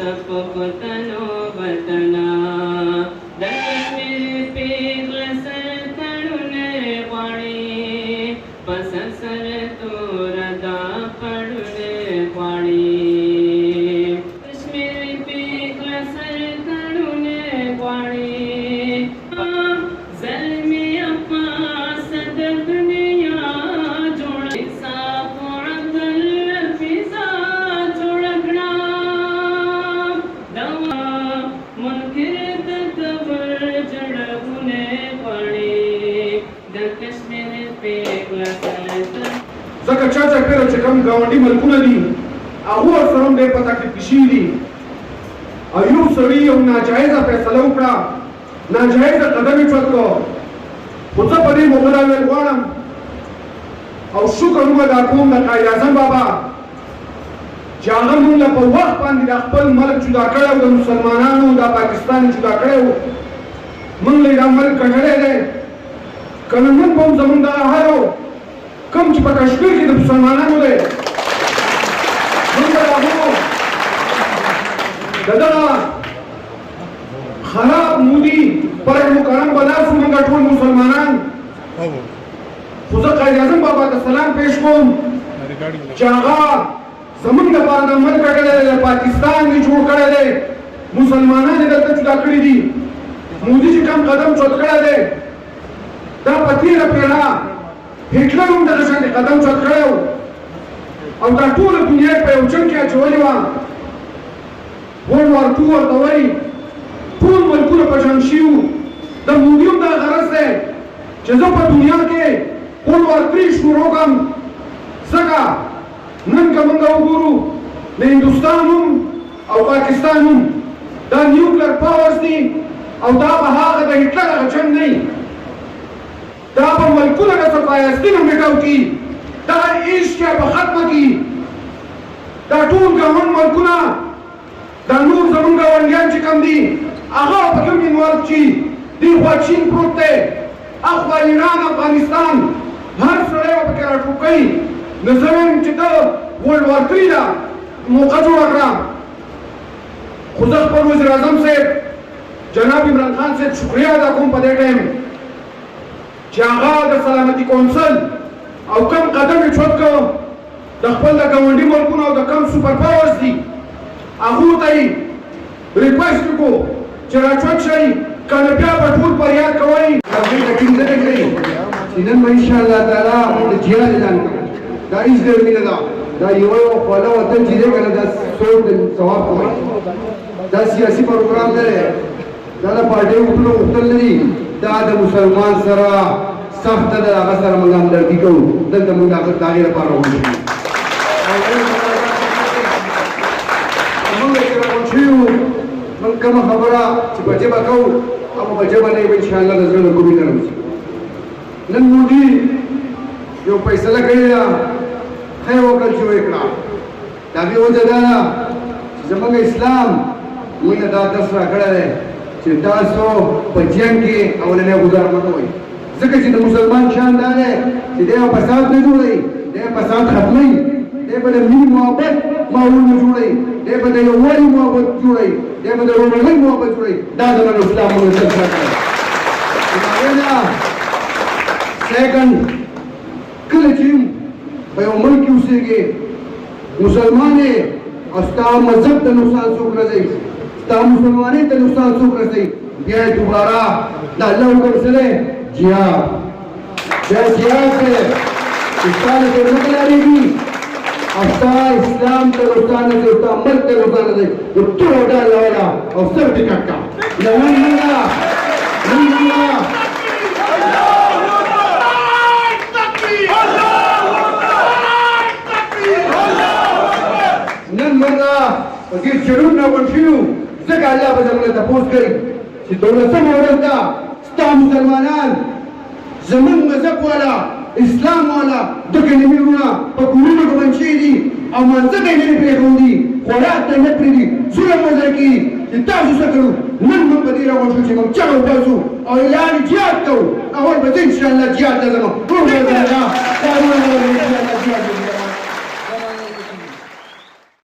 پختنو وطنا د کشمیر پیغله سر تړونه غواړي پس سر تور دا پړونه غواړي کشمیر پیغله سر تړونه غواړي زلمی اپا صدر دنیا جوړ صاف عدل فضا جوړ کړه منکر تکبر جړونه غواړي د کشمیر پیغله زکه چا پیره چې کوم گاونډي ملکونه دي هغه سره هم ډېر په تکلیف کې شي دي او یو سړي یو ناجایزه فیصله وکړه ناجایزه قدم یې چوت کړو خو زه په دې موقع دا ویل غواړم او شکر موږ ادا کوم د قاید اعظم بابا چې هغه موږ له په وخت باندې د خپل ملک جدا کړی او د مسلمانانو د پاکستان جدا کړی و موږ له دا ملک ګټلی دی که نه موږ به هم زموږ دغه حال و کوم چې په کشمیر کې د مسلمانانو دی موږ به د هغو د دغه خراب مودي پر مکرم بلاسو موږ ټول مسلمانان خو زه قاید اعظم بابا ته سلام پیش کوم چې هغه زموږ لپاره د ملک ګټلی دی د پاکستان یې جوړ کړی دی مسلمانان یې دلته جدا کړي دي مودي چې کوم قدم چوت کړی دی دا په تېره پېړه هټلر هم دغه شانې قدم چوت کړی و او دا ټوله دنیا یې په یو جنګ کې اچولې وه ورلډ وار ټو ورته وایي ټول ملکونه په جنګ شوي وو د مودي هم دغه غرض دی چې زه په دنیا کې ورلډ وار 3 شروع کړم ځکه نن که موږ وګورو د هندوستان هم او پاکستان هم دا نیوکلر پاورز دي او دا به هغه د هټلر هغه جنګ نه وي دا به ملکونه که پایستین هم میټاو کړي دا ایشیا به ختمه کړي دا ټول ګاونډ ملکونه دا نور زموږ ګاونډیان چې کوم دي هغه په کوم انوالو شي دې خوا چین پروت دی اخوا ایران افغانستان هر سړی به پکې راټوکوي نو زه وایم چې ته ورلډ وار 3 ده موقع جوړه کړه خو زه خپل وزیر اعظم صاحب جناب عمران خان صاحب شکریه ادا کوم په دې ټایم چې هغه د سلامتي کونسل او کم قدم یې چوت کړ د خپل د ګاونډي ملکونو او د کم سوپر پاورز دي هغو ته یې ریکویسټ وکړو چې راچوت شئ که نه بیا به ټول فریاد کوئ هغوی یقین ځکه کوي چې نن به انشاءالله تعالی د جهاد اعلان کړی دا هېڅ ډېر مینه ده دا یوه خوله وطن چې دی که نه دا څوک د ثواب کوي دا سیاسي پروګرام نه دی دا د پارټۍ غوښتنه غوښتل نه دي دا د مسلمان سره سخته ده هغه سره موږ همدردي کوو دلته موږ د هغې لپاره راغونډ شوي موږ چې راغونډ شوي وو موږ کومه خبره چې په ژبه کوو هغه په ژبه نه به انشاءالله د زړه له کومې نه راوځي نن مودي یو فیصله کړې ده ښه یې وکړل چې ویې کړه د هغې وجه دا ده چې زموږ اسلام موږ ته دا درس راکړی دی چې تاسو په جنګ کې اولنی ګزار مه کوئ ځکه چې د مسلمان شان دا دی چې دی به فساد نه جوړوي دی فساد ختموي دی به د مینې محبت ماحول نه جوړوي دی به د یووالي محبت جوړوي دی به د ورورولۍ محبت جوړوي دا زموږ اسلام موږ ته درس راکړی د هغې نه سیکنډ کله چې په یو ملک کې اوسېږې مسلمان یې او ستا مذهب ته نقصان څوک رسوي ستا مسلمانۍ ته نقصان څوک رسوي بیا یې دوباره د الله حکم څه دی جهاد بیا جهاد دی چې ستا له دې نه تیارېږي او ستا اسلام ته نقصان نه دی ستا ملک ته نقصان نه دی نو ټول ډال راوړه او سر دې کټ کړه نن موږ په دې چړون راغونډ شوي وو ځکه الله به زموږ نه تپوس کوي چې دولسمه ورځ ده ستا مسلمانان زموږ مذهب والا اسلام والا دغه نوي وروڼه په کورونو کې بند شوي دي او مانځه ته یې نه پرېښودي خوراک ته یې نه پرېږدي ظلم ورسره کوي چې تاسو څه کوو نن موږ په دې راغونډ شو چې موږ چغه وباسو او اعلان جهاد کوو اول به زه انشاءالله جهاد ته ځم ټول به انشاءالله جهاد